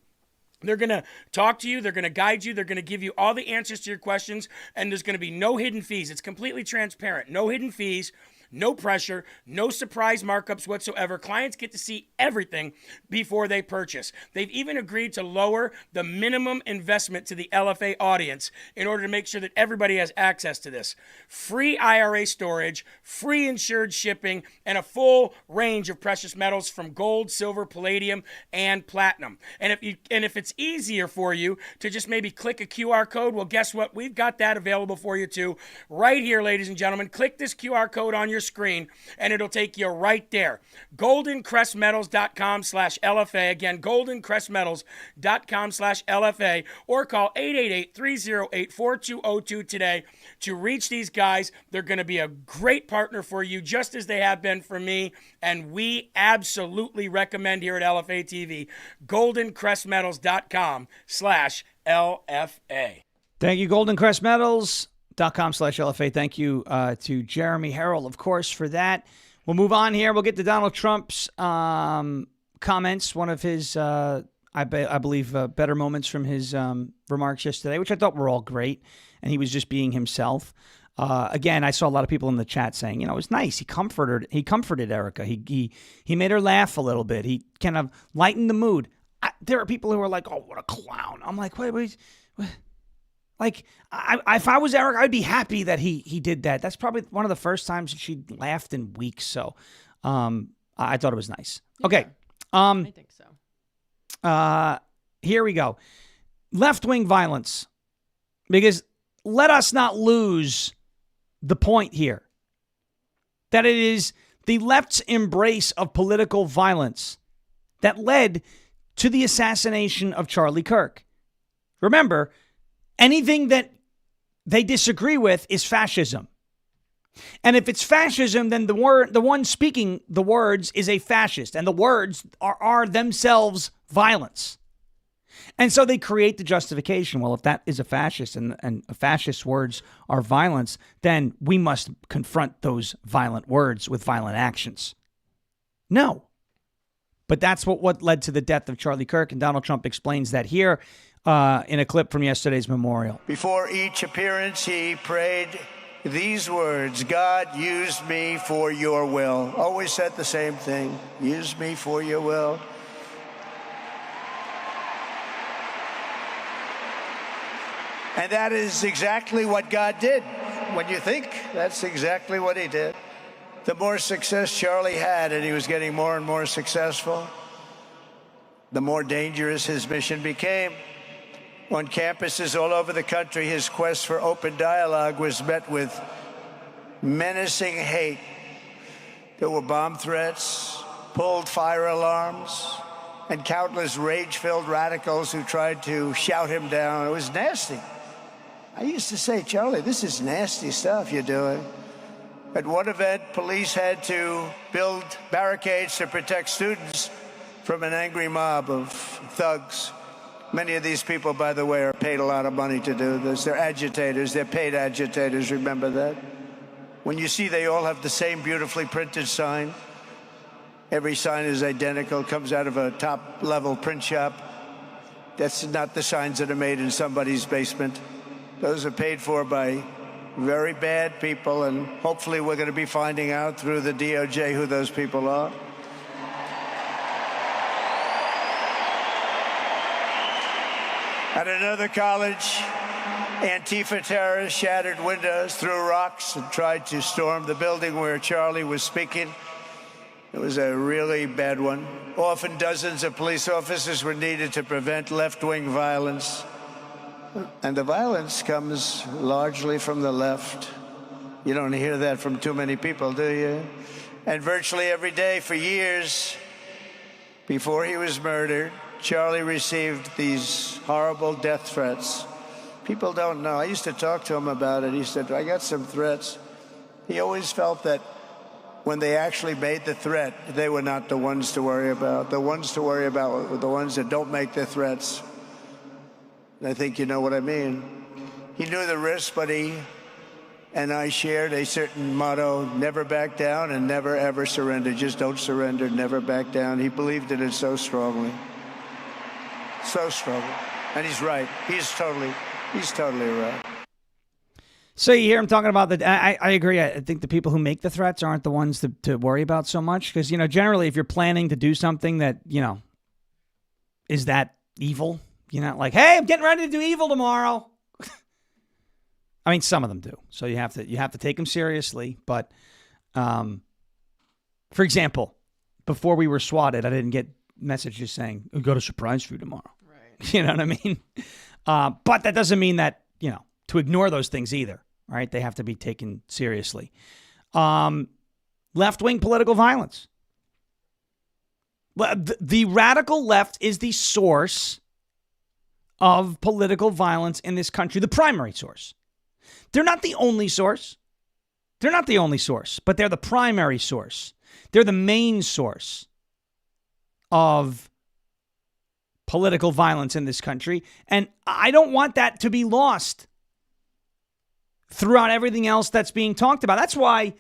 They're going to talk to you. They're going to guide you. They're going to give you all the answers to your questions. And there's going to be no hidden fees. It's completely transparent. No hidden fees, no pressure, no surprise markups whatsoever. Clients get to see everything before they purchase. They've even agreed to lower the minimum investment to the LFA audience in order to make sure that everybody has access to this. Free IRA storage, free insured shipping, and a full range of precious metals from gold, silver, palladium, and platinum. And if it's easier for you to just maybe click a QR code, well, guess what? We've got that available for you too. Right here, ladies and gentlemen. Click this QR code on your screen and it'll take you right there. GoldenCrestMetals.com/LFA. Again, GoldenCrestMetals.com/LFA, or call 888-308-4202 today to reach these guys. They're going to be a great partner for you, just as they have been for me, and we absolutely recommend here at LFA TV, GoldenCrestMetals.com/LFA. Thank you, GoldenCrestMetals.com/LFA. Thank you to Jeremy Harrell, of course, for that. We'll move on here. We'll get to Donald Trump's comments, one of his, I believe, better moments from his remarks yesterday, which I thought were all great, and he was just being himself. Again, I saw a lot of people in the chat saying, it was nice. He comforted Erica. He made her laugh a little bit. He kind of lightened the mood. There are people who are like, oh, what a clown. I'm like, wait. Like, if I was Eric, I'd be happy that he did that. That's probably one of the first times she laughed in weeks. So I thought it was nice. Okay. I think so. Here we go. Left-wing violence. Because let us not lose the point here. That it is the left's embrace of political violence that led to the assassination of Charlie Kirk. Remember, anything that they disagree with is fascism. And if it's fascism, then the one speaking the words is a fascist. And the words are themselves violence. And so they create the justification. Well, if that is a fascist and a fascist's words are violence, then we must confront those violent words with violent actions. No. But that's what led to the death of Charlie Kirk. And Donald Trump explains that here in a clip from yesterday's memorial. Before each appearance, he prayed these words: God, use me for your will. Always said the same thing. Use me for your will. And that is exactly what God did. When you think, that's exactly what he did. The more success Charlie had, and he was getting more and more successful, the more dangerous his mission became. On campuses all over the country, his quest for open dialogue was met with menacing hate. There were bomb threats, pulled fire alarms, and countless rage-filled radicals who tried to shout him down. It was nasty. I used to say, Charlie, this is nasty stuff you're doing. At one event, police had to build barricades to protect students from an angry mob of thugs Many of these people, by the way, are paid a lot of money to do this. They're agitators. They're paid agitators. Remember that? When you see they all have the same beautifully printed sign, every sign is identical, comes out of a top-level print shop. That's not the signs that are made in somebody's basement. Those are paid for by very bad people, and hopefully we're going to be finding out through the DOJ who those people are. At another college, Antifa terrorists shattered windows, threw rocks, and tried to storm the building where Charlie was speaking. It was a really bad one. Often dozens of police officers were needed to prevent left-wing violence. And the violence comes largely from the left. You don't hear that from too many people, do you? And virtually every day for years before he was murdered, Charlie received these horrible death threats. People don't know. I used to talk to him about it. He said, I got some threats. He always felt that when they actually made the threat, they were not the ones to worry about. The ones to worry about were the ones that don't make the threats. And I think you know what I mean. He knew the risk, but he and I shared a certain motto: never back down and never ever surrender. Just don't surrender, never back down. He believed in it so strongly. So strongly. And he's right. He's totally right. So you hear him talking about I agree. I think the people who make the threats aren't the ones to worry about so much. Because, generally, if you're planning to do something that, is that evil? You're not like, hey, I'm getting ready to do evil tomorrow. I mean, some of them do. So you have to take them seriously. But, for example, before we were swatted, I didn't get messages saying, we got a surprise for you tomorrow. Right. You know what I mean? But that doesn't mean that, to ignore those things either. Right? They have to be taken seriously. Left-wing political violence. The radical left is the source of political violence in this country, the primary source. They're not the only source. But they're the primary source. They're the main source of political violence in this country. And I don't want that to be lost throughout everything else that's being talked about. That's why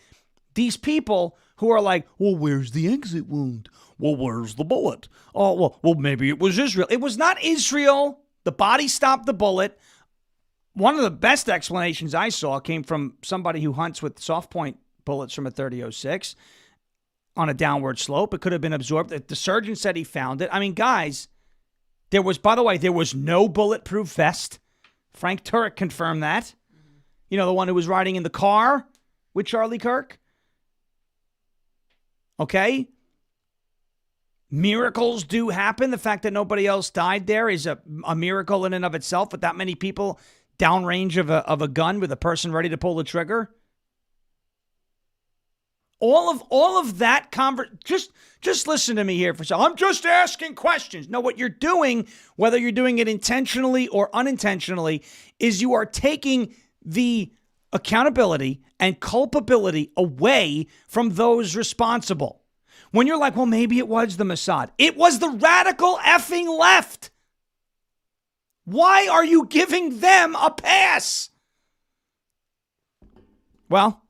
these people who are like, well, where's the exit wound? Well, where's the bullet? Oh, well, maybe it was Israel. It was not Israel. The body stopped the bullet. One of the best explanations I saw came from somebody who hunts with soft point bullets from a 30-06 on a downward slope. It could have been absorbed. The surgeon said he found it. I mean, guys, there was no bulletproof vest. Frank Turek confirmed that. The one who was riding in the car with Charlie Kirk. Okay? Miracles do happen. The fact that nobody else died there is a miracle in and of itself, with that many people downrange of a gun with a person ready to pull the trigger. All of that just listen to me here for a second. I'm just asking questions. No, what you're doing, whether you're doing it intentionally or unintentionally, is you are taking the accountability and culpability away from those responsible. When you're like, well, maybe it was the Mossad. It was the radical effing left. Why are you giving them a pass? Well,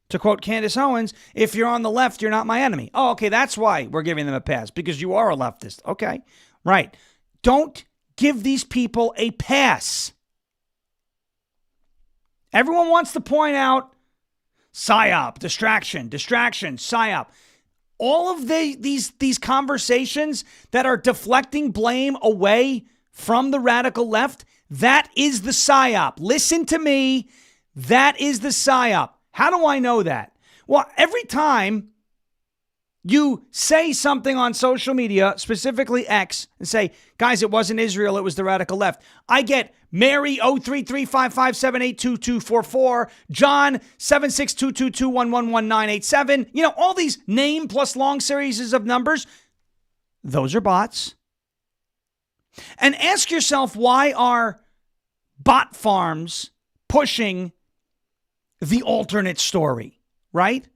to quote Candace Owens, if you're on the left, you're not my enemy. Oh, okay, that's why we're giving them a pass, because you are a leftist. Okay, right. Don't give these people a pass. Everyone wants to point out PSYOP, distraction, PSYOP. All of these conversations that are deflecting blame away from the radical left, that is the PSYOP. Listen to me. That is the PSYOP. How do I know that? Well, every time you say something on social media, specifically X, and say, guys, it wasn't Israel, it was the radical left, I get Mary 03355782244, John 76222111987. All these name plus long series of numbers. Those are bots. And ask yourself, why are bot farms pushing the alternate story, right?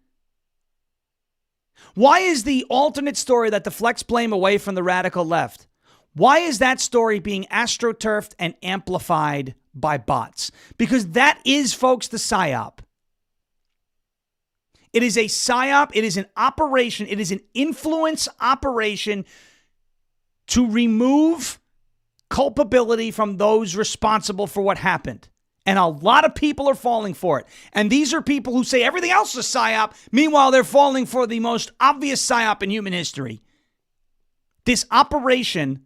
Why is the alternate story that deflects blame away from the radical left? Why is that story being astroturfed and amplified by bots? Because that is, folks, the PSYOP. It is a PSYOP. It is an operation. It is an influence operation to remove culpability from those responsible for what happened. And a lot of people are falling for it. And these are people who say everything else is PSYOP. Meanwhile, they're falling for the most obvious PSYOP in human history. This operation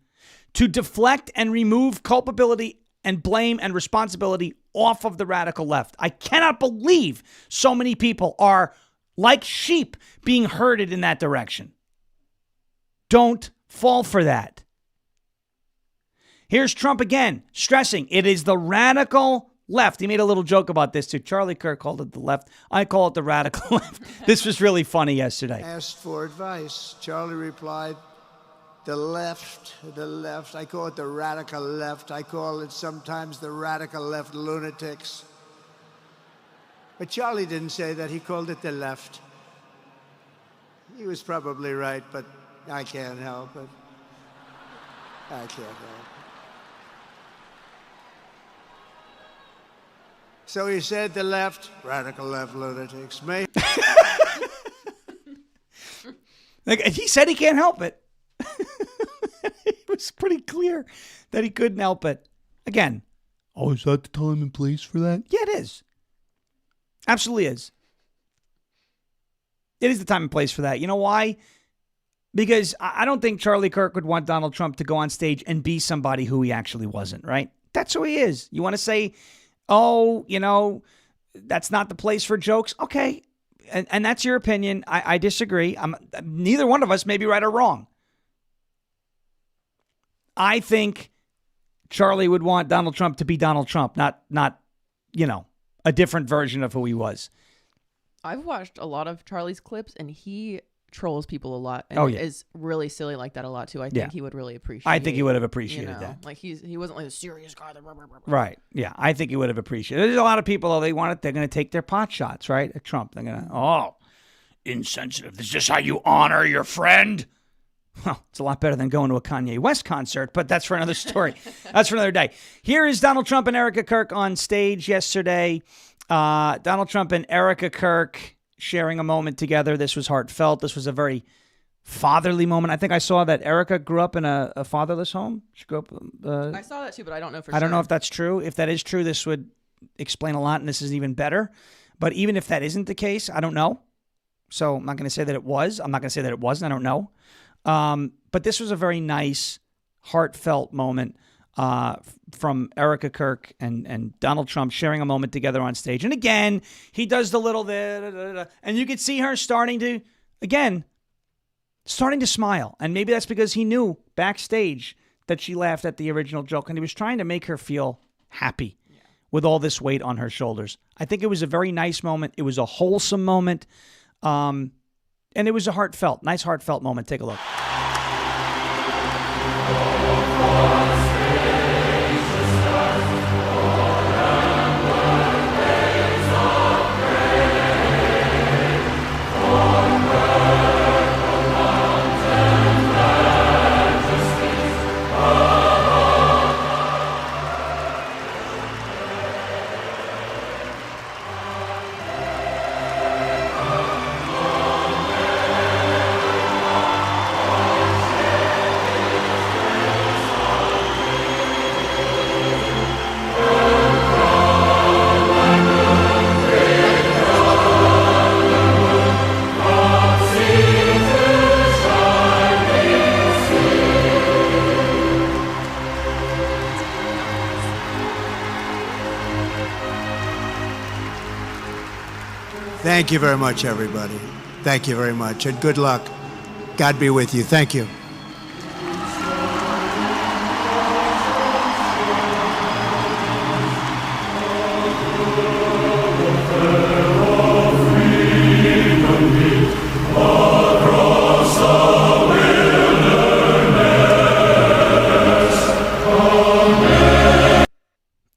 to deflect and remove culpability and blame and responsibility off of the radical left. I cannot believe so many people are, like sheep, being herded in that direction. Don't fall for that. Here's Trump again, stressing it is the radical left. He made a little joke about this too. Charlie Kirk called it the left. I call it the radical left. This was really funny yesterday. Asked for advice. Charlie replied, the left. I call it the radical left. I call it sometimes the radical left lunatics. But Charlie didn't say that. He called it the left. He was probably right, but I can't help it. I can't help it. So he said the left, radical left lunatics. Like, he said he can't help it. It was pretty clear that he couldn't help it. Again, is that the time and place for that? Yeah, it is. Absolutely is. It is the time and place for that. You know why? Because I don't think Charlie Kirk would want Donald Trump to go on stage and be somebody who he actually wasn't, right? That's who he is. You want to say, that's not the place for jokes? Okay. And that's your opinion. I disagree. Neither one of us may be right or wrong. I think Charlie would want Donald Trump to be Donald Trump, not a different version of who he was. I've watched a lot of Charlie's clips, and he trolls people a lot, and is really silly like that a lot too. I think he would really appreciate. I think he would have appreciated that. Like he wasn't like a serious guy. Right? Yeah, I think he would have appreciated it. There's a lot of people though. They're going to take their pot shots, right, at Trump. They're going to insensitive. Is this how you honor your friend? Well, it's a lot better than going to a Kanye West concert, but that's for another story. That's for another day. Here is Donald Trump and Erica Kirk on stage yesterday. Donald Trump and Erica Kirk sharing a moment together. This was heartfelt. This was a very fatherly moment. I think I saw that Erica grew up in a fatherless home. She grew up. I saw that too, but I don't know for sure. I don't know if that's true. If that is true, this would explain a lot, and this is even better. But even if that isn't the case, I don't know. So I'm not going to say that it was. I'm not going to say that it wasn't. I don't know. But this was a very nice, heartfelt moment from Erica Kirk and Donald Trump sharing a moment together on stage. And again, he does the little, and you could see her starting to smile. And maybe that's because he knew backstage that she laughed at the original joke, and he was trying to make her feel happy with all this weight on her shoulders. I think it was a very nice moment. It was a wholesome moment. And it was a nice heartfelt moment. Take a look. Thank you very much, everybody. Thank you very much, and good luck. God be with you. Thank you.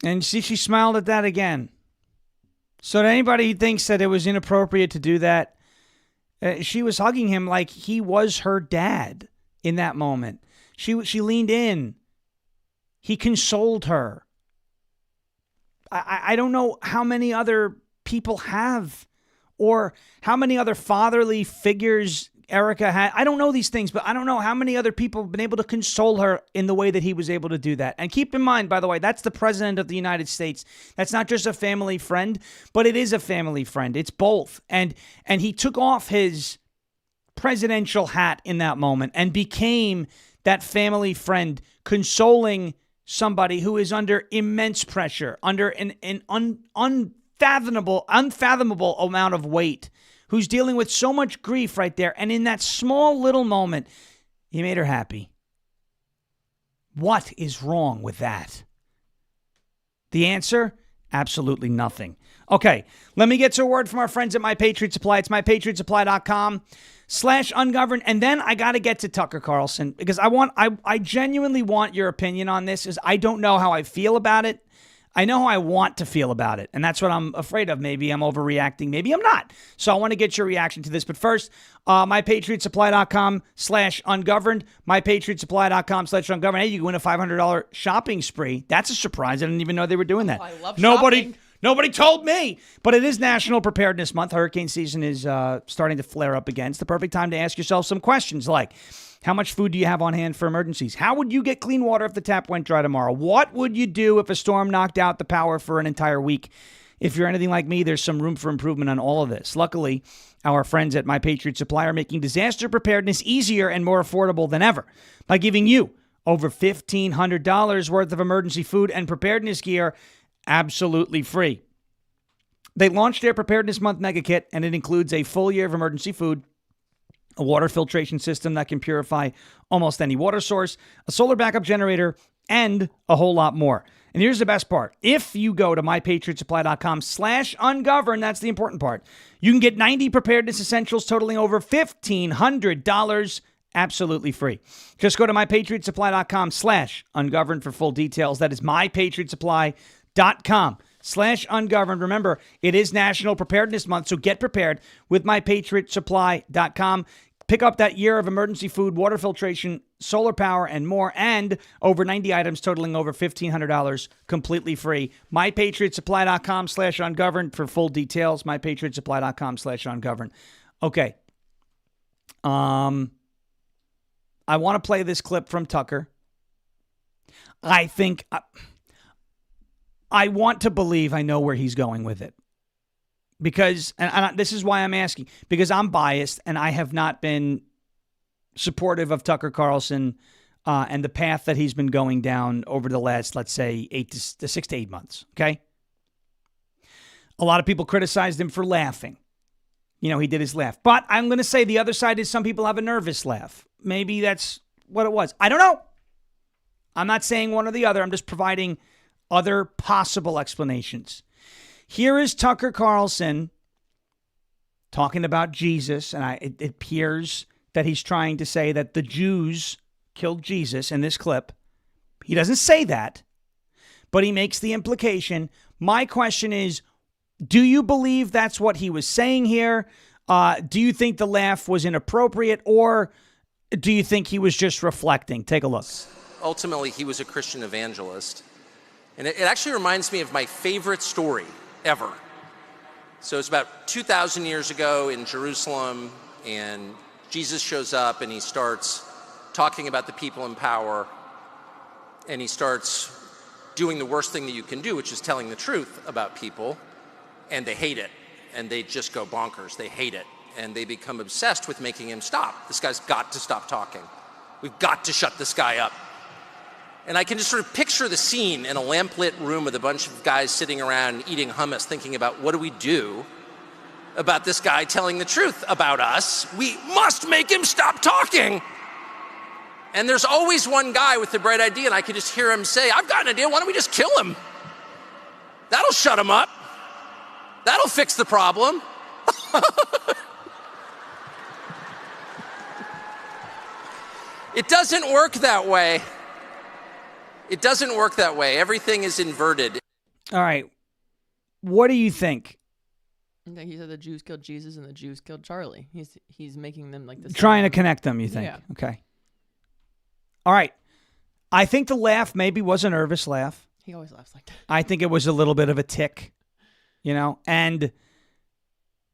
And see, she smiled at that again. So to anybody who thinks that it was inappropriate to do that, she was hugging him like he was her dad in that moment. She leaned in. He consoled her. I don't know how many other people have, or how many other fatherly figures Erica had. I don't know these things, but I don't know how many other people have been able to console her in the way that he was able to do that. And keep in mind, by the way, that's the president of the United States. That's not just a family friend, but it is a family friend. It's both. And he took off his presidential hat in that moment and became that family friend, consoling somebody who is under immense pressure, under an unfathomable amount of weight, who's dealing with so much grief right there. And in that small little moment, he made her happy. What is wrong with that? The answer? Absolutely nothing. Okay, let me get to a word from our friends at My Patriot Supply. It's mypatriotsupply.com/ungoverned. And then I got to get to Tucker Carlson, because I genuinely want your opinion on this, because I don't know how I feel about it. I know how I want to feel about it, and that's what I'm afraid of. Maybe I'm overreacting. Maybe I'm not. So I want to get your reaction to this. But first, mypatriotsupply.com/ungoverned, mypatriotsupply.com/ungoverned. Hey, you can win a $500 shopping spree. That's a surprise. I didn't even know they were doing that. I love shopping. Nobody told me. But it is National Preparedness Month. Hurricane season is starting to flare up again. It's the perfect time to ask yourself some questions like, how much food do you have on hand for emergencies? How would you get clean water if the tap went dry tomorrow? What would you do if a storm knocked out the power for an entire week? If you're anything like me, there's some room for improvement on all of this. Luckily, our friends at My Patriot Supply are making disaster preparedness easier and more affordable than ever by giving you over $1,500 worth of emergency food and preparedness gear absolutely free. They launched their Preparedness Month Mega Kit, and it includes a full year of emergency food, a water filtration system that can purify almost any water source, a solar backup generator, and a whole lot more. And here's the best part. If you go to mypatriotsupply.com/ungoverned, that's the important part, you can get 90 preparedness essentials totaling over $1,500 absolutely free. Just go to mypatriotsupply.com/ungoverned for full details. That is mypatriotsupply.com/ungoverned. Remember, it is National Preparedness Month, so get prepared with mypatriotsupply.com. Pick up that year of emergency food, water filtration, solar power, and more, and over 90 items totaling over $1,500 completely free. mypatriotsupply.com/ungoverned for full details. mypatriotsupply.com/ungoverned. Okay. I want to play this clip from Tucker. I want to believe I know where he's going with it. Because, and this is why I'm asking, because I'm biased and I have not been supportive of Tucker Carlson and the path that he's been going down over the last, let's say, 6 to 8 months, okay? A lot of people criticized him for laughing. You know, he did his laugh. But I'm going to say the other side is some people have a nervous laugh. Maybe that's what it was. I don't know. I'm not saying one or the other. I'm just providing other possible explanations. Here is Tucker Carlson talking about Jesus, and it appears that he's trying to say that the Jews killed Jesus in this clip. He doesn't say that, but he makes the implication. My question is, do you believe that's what he was saying here? Do you think the laugh was inappropriate, or do you think he was just reflecting? Take a look. Ultimately, he was a Christian evangelist. And it actually reminds me of my favorite story ever. So it's about 2,000 years ago in Jerusalem, and Jesus shows up and he starts talking about the people in power, and he starts doing the worst thing that you can do, which is telling the truth about people, and they hate it, and they just go bonkers. They hate it, and they become obsessed with making him stop. This guy's got to stop talking. We've got to shut this guy up. And I can just sort of picture the scene in a lamplit room with a bunch of guys sitting around eating hummus, thinking about, what do we do about this guy telling the truth about us? We must make him stop talking. And there's always one guy with the bright idea, and I can just hear him say, I've got an idea, why don't we just kill him? That'll shut him up. That'll fix the problem. It doesn't work that way. It doesn't work that way. Everything is inverted. All right. What do you think? I think he said the Jews killed Jesus and the Jews killed Charlie. He's making them like this. Trying to connect them, you think? Yeah. Okay. All right. I think the laugh maybe was a nervous laugh. He always laughs like that. I think it was a little bit of a tick, and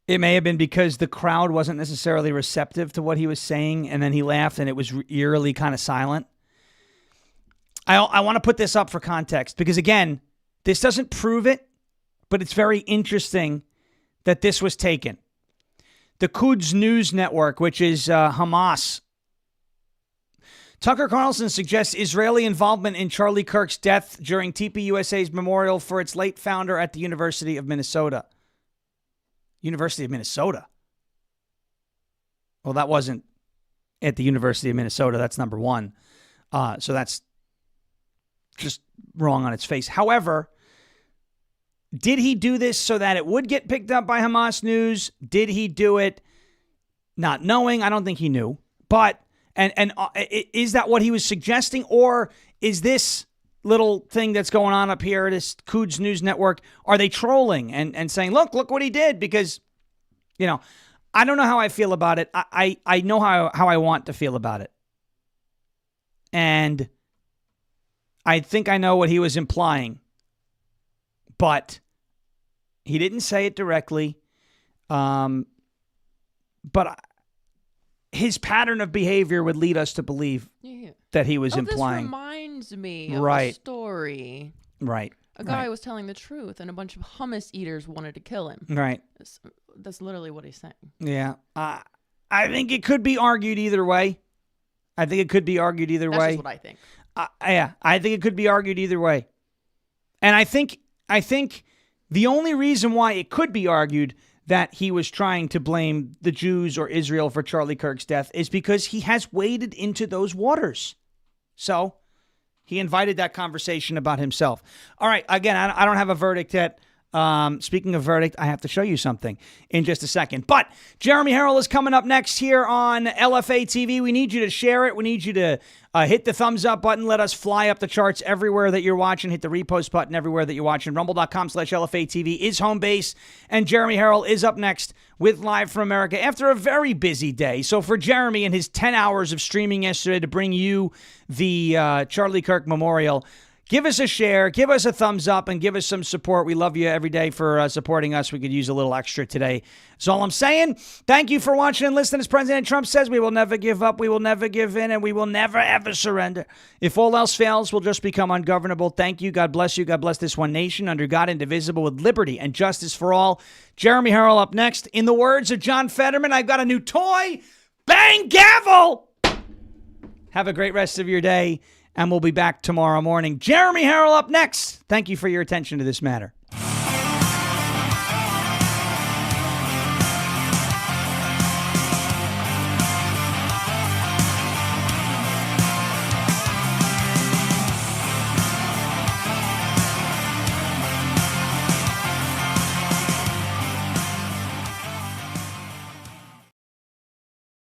it may have been because the crowd wasn't necessarily receptive to what he was saying, and then he laughed and it was eerily kind of silent. I want to put this up for context because, again, this doesn't prove it, but it's very interesting that this was taken. The Quds News Network, which is Hamas. Tucker Carlson suggests Israeli involvement in Charlie Kirk's death during TPUSA's memorial for its late founder at the University of Minnesota. University of Minnesota. Well, that wasn't at the University of Minnesota. That's number one. So that's just wrong on its face. However, did he do this so that it would get picked up by Hamas News? Did he do it not knowing? I don't think he knew. But, and is that what he was suggesting? Or is this little thing that's going on up here, this Quds News Network, are they trolling and saying, look what he did? Because, I don't know how I feel about it. I know how I want to feel about it. And I think I know what he was implying. But he didn't say it directly. But his pattern of behavior would lead us to believe that he was implying. This reminds me of Right. a story. Right. A guy was telling the truth, and a bunch of hummus eaters wanted to kill him. Right. That's literally what he's saying. Yeah. I think it could be argued either way. That's just what I think. I think it could be argued either way. And I think the only reason why it could be argued that he was trying to blame the Jews or Israel for Charlie Kirk's death is because he has waded into those waters. So he invited that conversation about himself. All right, again, I don't have a verdict yet. Speaking of verdict, I have to show you something in just a second. But Jeremy Harrell is coming up next here on LFA TV. We need you to share it. We need you to hit the thumbs up button. Let us fly up the charts everywhere that you're watching. Hit the repost button everywhere that you're watching. Rumble.com/LFA TV is home base. And Jeremy Harrell is up next with Live from America after a very busy day. So for Jeremy and his 10 hours of streaming yesterday to bring you the Charlie Kirk Memorial, give us a share, give us a thumbs up, and give us some support. We love you every day for supporting us. We could use a little extra today. That's all I'm saying. Thank you for watching and listening. As President Trump says, we will never give up, we will never give in, and we will never, ever surrender. If all else fails, we'll just become ungovernable. Thank you. God bless you. God bless this one nation, under God, indivisible, with liberty and justice for all. Jeremy Harrell up next. In the words of John Fetterman, I've got a new toy. Bang, gavel! Have a great rest of your day. And we'll be back tomorrow morning. Jeremy Harrell up next. Thank you for your attention to this matter.